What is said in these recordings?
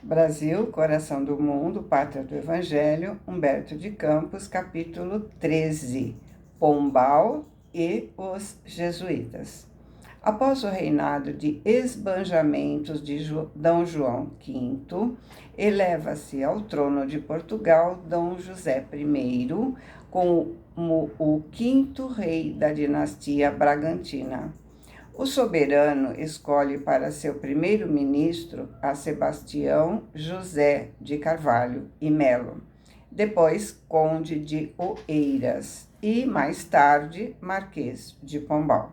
Brasil, Coração do Mundo, Pátria do Evangelho, Humberto de Campos, capítulo 13, Pombal e os Jesuítas. Após o reinado de esbanjamentos de D. João V, eleva-se ao trono de Portugal D. José I, como o quinto rei da dinastia Bragantina. O soberano escolhe para seu primeiro-ministro a Sebastião José de Carvalho e Melo, depois conde de Oeiras e, mais tarde, marquês de Pombal.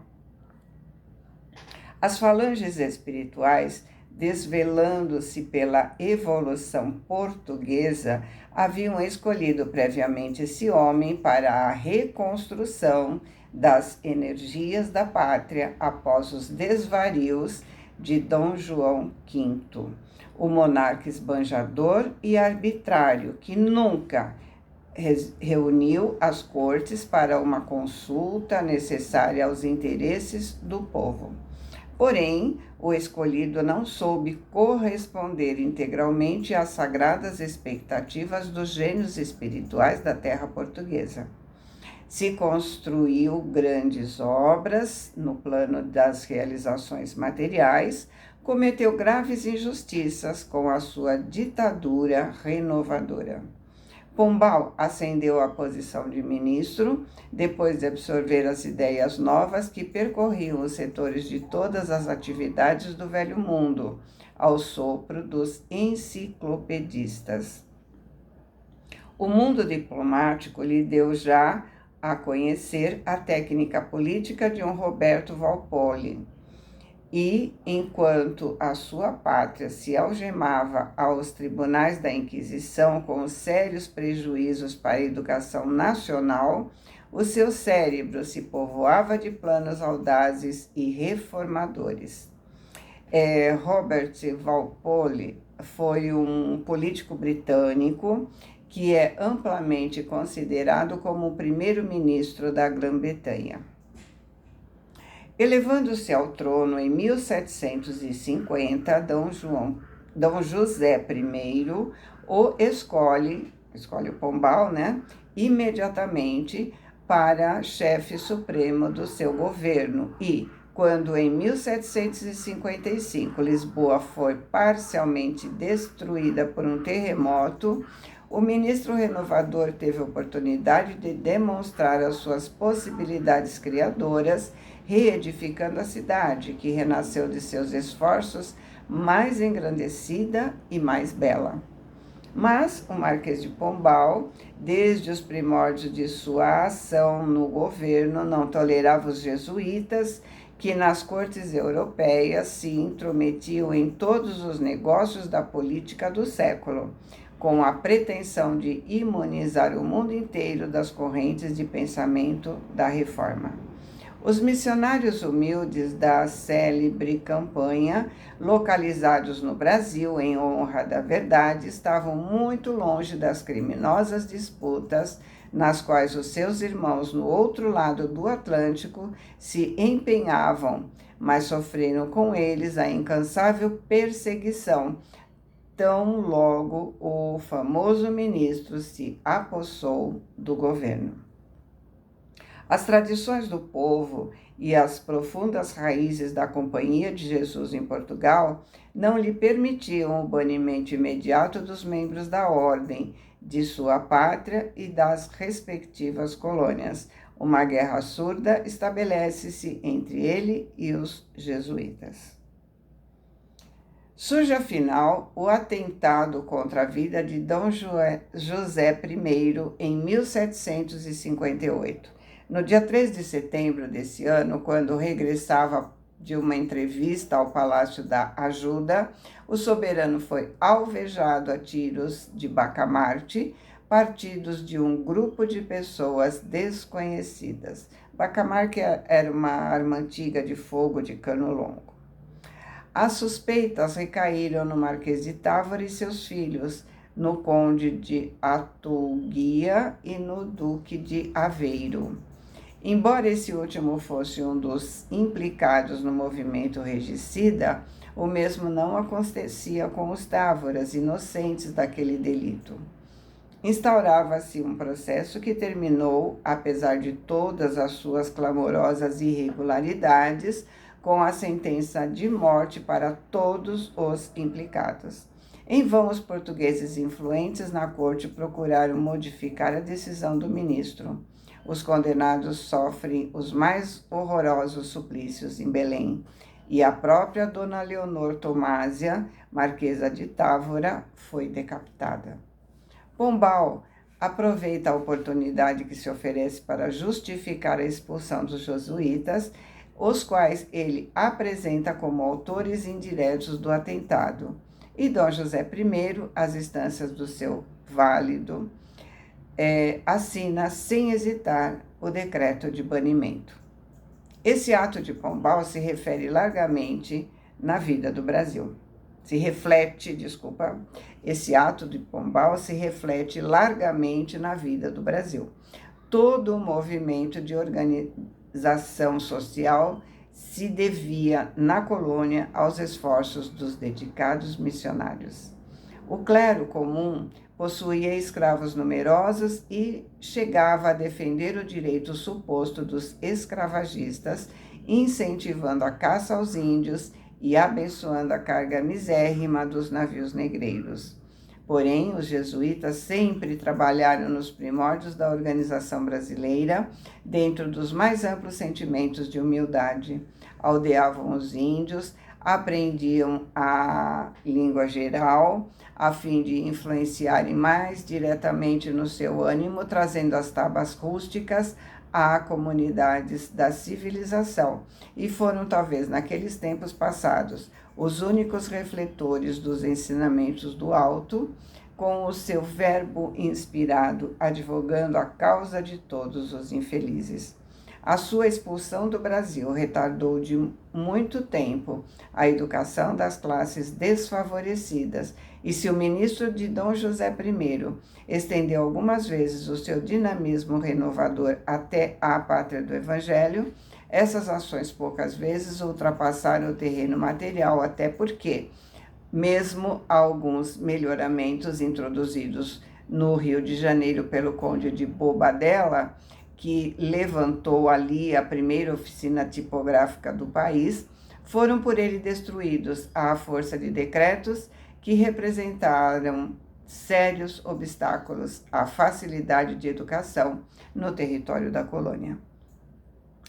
As falanges espirituais, desvelando-se pela evolução portuguesa, haviam escolhido previamente esse homem para a reconstrução das energias da pátria após os desvarios de D. João V, o monarca esbanjador e arbitrário que nunca reuniu as cortes para uma consulta necessária aos interesses do povo. Porém, o escolhido não soube corresponder integralmente às sagradas expectativas dos gênios espirituais da terra portuguesa. Se construiu grandes obras no plano das realizações materiais, cometeu graves injustiças com a sua ditadura renovadora. Pombal ascendeu à posição de ministro, depois de absorver as ideias novas que percorriam os setores de todas as atividades do Velho Mundo, ao sopro dos enciclopedistas. O mundo diplomático lhe deu já a conhecer a técnica política de um Roberto Walpole. E, enquanto a sua pátria se algemava aos tribunais da Inquisição com sérios prejuízos para a educação nacional, o seu cérebro se povoava de planos audazes e reformadores. Robert Walpole foi um político britânico que é amplamente considerado como o primeiro-ministro da Grã-Bretanha. Elevando-se ao trono em 1750, D. José I o escolhe o Pombal, imediatamente para chefe supremo do seu governo e, quando em 1755 Lisboa foi parcialmente destruída por um terremoto, o ministro renovador teve a oportunidade de demonstrar as suas possibilidades criadoras, reedificando a cidade, que renasceu de seus esforços mais engrandecida e mais bela. Mas o Marquês de Pombal, desde os primórdios de sua ação no governo, não tolerava os jesuítas, que nas cortes europeias se intrometiam em todos os negócios da política do século, com a pretensão de imunizar o mundo inteiro das correntes de pensamento da Reforma. Os missionários humildes da célebre campanha, localizados no Brasil em honra da verdade, estavam muito longe das criminosas disputas nas quais os seus irmãos no outro lado do Atlântico se empenhavam, mas sofreram com eles a incansável perseguição, tão logo o famoso ministro se apossou do governo. As tradições do povo e as profundas raízes da Companhia de Jesus em Portugal não lhe permitiam o banimento imediato dos membros da ordem, de sua pátria e das respectivas colônias. Uma guerra surda estabelece-se entre ele e os jesuítas. Surge, afinal, o atentado contra a vida de D. José I em 1758. No dia 3 de setembro desse ano, quando regressava de uma entrevista ao Palácio da Ajuda, o soberano foi alvejado a tiros de bacamarte, partidos de um grupo de pessoas desconhecidas. Bacamarte era uma arma antiga de fogo de cano longo. As suspeitas recaíram no Marquês de Távora e seus filhos, no Conde de Atuguia e no Duque de Aveiro. Embora esse último fosse um dos implicados no movimento regicida, O mesmo não acontecia com os távoras, inocentes daquele delito. Instaurava-se um processo que terminou, apesar de todas as suas clamorosas irregularidades, com a sentença de morte para todos os implicados. Em vão, os portugueses influentes na corte procuraram modificar a decisão do ministro. Os condenados sofrem os mais horrorosos suplícios em Belém, e a própria Dona Leonor Tomásia, Marquesa de Távora, foi decapitada. Pombal aproveita a oportunidade que se oferece para justificar a expulsão dos jesuítas, os quais ele apresenta como autores indiretos do atentado. E Dom José I, às instâncias do seu válido, assina sem hesitar o decreto de banimento. Esse ato de Pombal se refere largamente na vida do Brasil. Esse ato de Pombal se reflete largamente na vida do Brasil. Todo o movimento de organização social se devia, na colônia, aos esforços dos dedicados missionários. O clero comum possuía escravos numerosos e chegava a defender o direito suposto dos escravagistas, incentivando a caça aos índios e abençoando a carga misérrima dos navios negreiros. Porém, os jesuítas sempre trabalharam nos primórdios da organização brasileira, dentro dos mais amplos sentimentos de humildade. Aldeavam os índios, aprendiam a língua geral, a fim de influenciarem mais diretamente no seu ânimo, trazendo as tabas rústicas a comunidades da civilização, e foram talvez naqueles tempos passados os únicos refletores dos ensinamentos do alto, com o seu verbo inspirado advogando a causa de todos os infelizes. A sua expulsão do Brasil retardou de muito tempo a educação das classes desfavorecidas, e se o ministro de Dom José I estendeu algumas vezes o seu dinamismo renovador até à pátria do Evangelho, essas ações poucas vezes ultrapassaram o terreno material, até porque, mesmo alguns melhoramentos introduzidos no Rio de Janeiro pelo conde de Bobadilla, que levantou ali a primeira oficina tipográfica do país, foram por ele destruídos à força de decretos que representaram sérios obstáculos à facilidade de educação no território da colônia.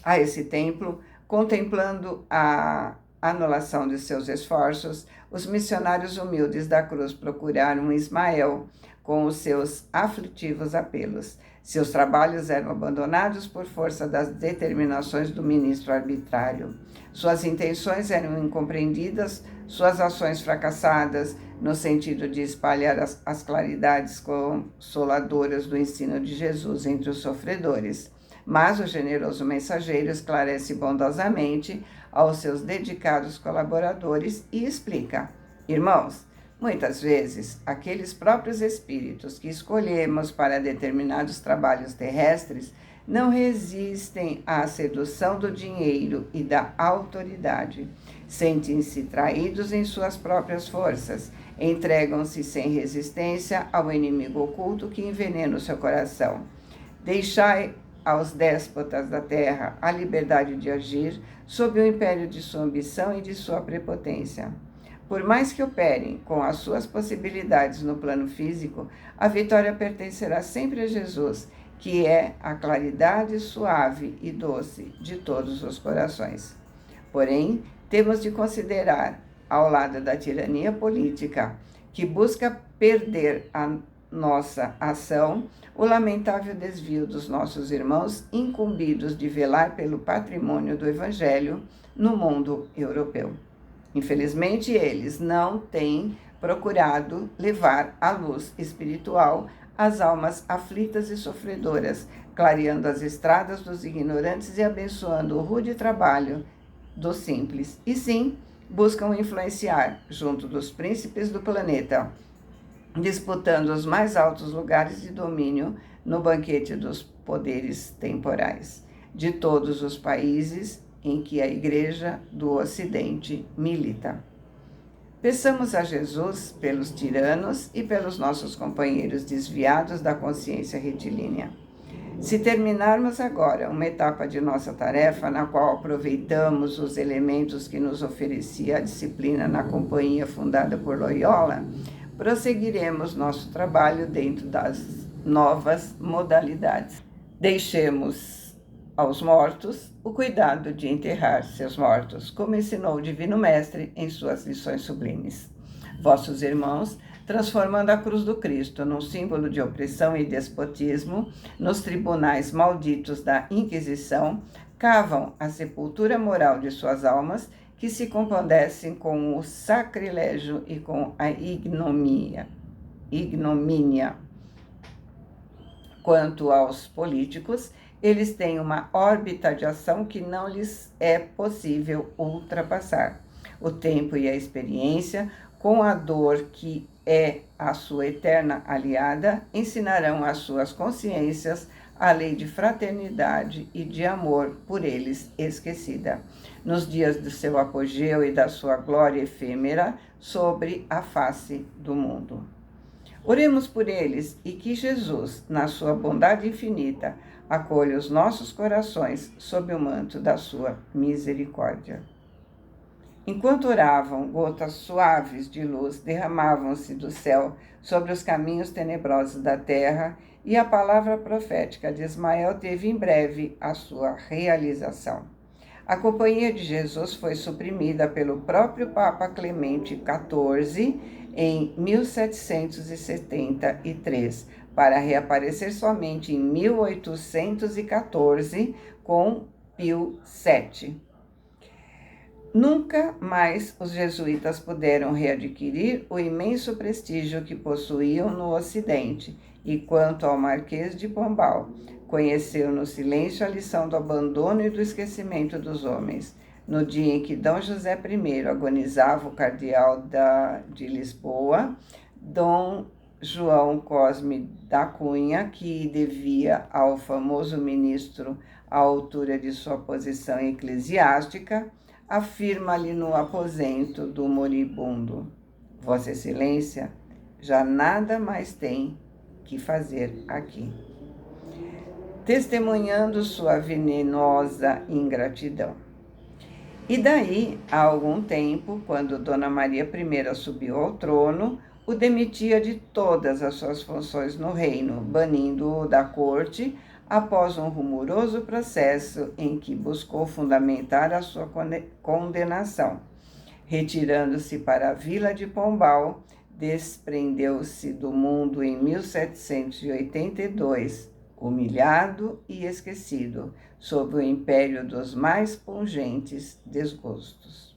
A esse templo, contemplando a anulação de seus esforços, os missionários humildes da cruz procuraram Ismael com os seus aflitivos apelos. Seus trabalhos eram abandonados por força das determinações do ministro arbitrário. Suas intenções eram incompreendidas, suas ações fracassadas, no sentido de espalhar as claridades consoladoras do ensino de Jesus entre os sofredores. Mas o generoso mensageiro esclarece bondosamente aos seus dedicados colaboradores e explica: irmãos, muitas vezes, aqueles próprios espíritos que escolhemos para determinados trabalhos terrestres não resistem à sedução do dinheiro e da autoridade. Sentem-se traídos em suas próprias forças, entregam-se sem resistência ao inimigo oculto que envenena o seu coração. Deixai aos déspotas da terra a liberdade de agir sob o império de sua ambição e de sua prepotência. Por mais que operem com as suas possibilidades no plano físico, a vitória pertencerá sempre a Jesus, que é a claridade suave e doce de todos os corações. Porém, temos de considerar, ao lado da tirania política, que busca perder a nossa ação, o lamentável desvio dos nossos irmãos incumbidos de velar pelo patrimônio do Evangelho no mundo europeu. Infelizmente, eles não têm procurado levar a luz espiritual às almas aflitas e sofredoras, clareando as estradas dos ignorantes e abençoando o rude trabalho dos simples. E sim, buscam influenciar, junto dos príncipes do planeta, disputando os mais altos lugares de domínio no banquete dos poderes temporais de todos os países em que a Igreja do Ocidente milita. Peçamos a Jesus pelos tiranos e pelos nossos companheiros desviados da consciência retilínea. Se terminarmos agora uma etapa de nossa tarefa, na qual aproveitamos os elementos que nos oferecia a disciplina na companhia fundada por Loyola, prosseguiremos nosso trabalho dentro das novas modalidades. Deixemos aos mortos o cuidado de enterrar seus mortos, como ensinou o Divino Mestre em suas lições sublimes. Vossos irmãos, transformando a cruz do Cristo num símbolo de opressão e despotismo, nos tribunais malditos da Inquisição, cavam a sepultura moral de suas almas, que se compadecem com o sacrilégio e com a ignomínia. Quanto aos políticos, eles têm uma órbita de ação que não lhes é possível ultrapassar. O tempo e a experiência, com a dor que é a sua eterna aliada, ensinarão às suas consciências a lei de fraternidade e de amor por eles esquecida, nos dias do seu apogeu e da sua glória efêmera sobre a face do mundo. Oremos por eles e que Jesus, na sua bondade infinita, acolha os nossos corações sob o manto da sua misericórdia. Enquanto oravam, gotas suaves de luz derramavam-se do céu sobre os caminhos tenebrosos da terra, e a palavra profética de Ismael teve em breve a sua realização. A companhia de Jesus foi suprimida pelo próprio Papa Clemente XIV em 1773, para reaparecer somente em 1814 com Pio VII. Nunca mais os jesuítas puderam readquirir o imenso prestígio que possuíam no Ocidente, e quanto ao Marquês de Pombal, conheceu no silêncio a lição do abandono e do esquecimento dos homens. No dia em que D. José I agonizava, o cardeal de Lisboa, D. João Cosme da Cunha, que devia ao famoso ministro a altura de sua posição eclesiástica, afirma-lhe no aposento do moribundo: Vossa Excelência já nada mais tem que fazer aqui, testemunhando sua venenosa ingratidão. E daí, há algum tempo, quando Dona Maria I subiu ao trono, o demitia de todas as suas funções no reino, banindo-o da corte após um rumoroso processo em que buscou fundamentar a sua condenação. Retirando-se para a vila de Pombal, desprendeu-se do mundo em 1782, humilhado e esquecido, sob o império dos mais pungentes desgostos.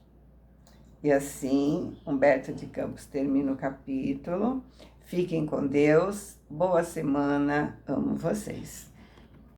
E assim, Humberto de Campos termina o capítulo. Fiquem com Deus, boa semana, amo vocês.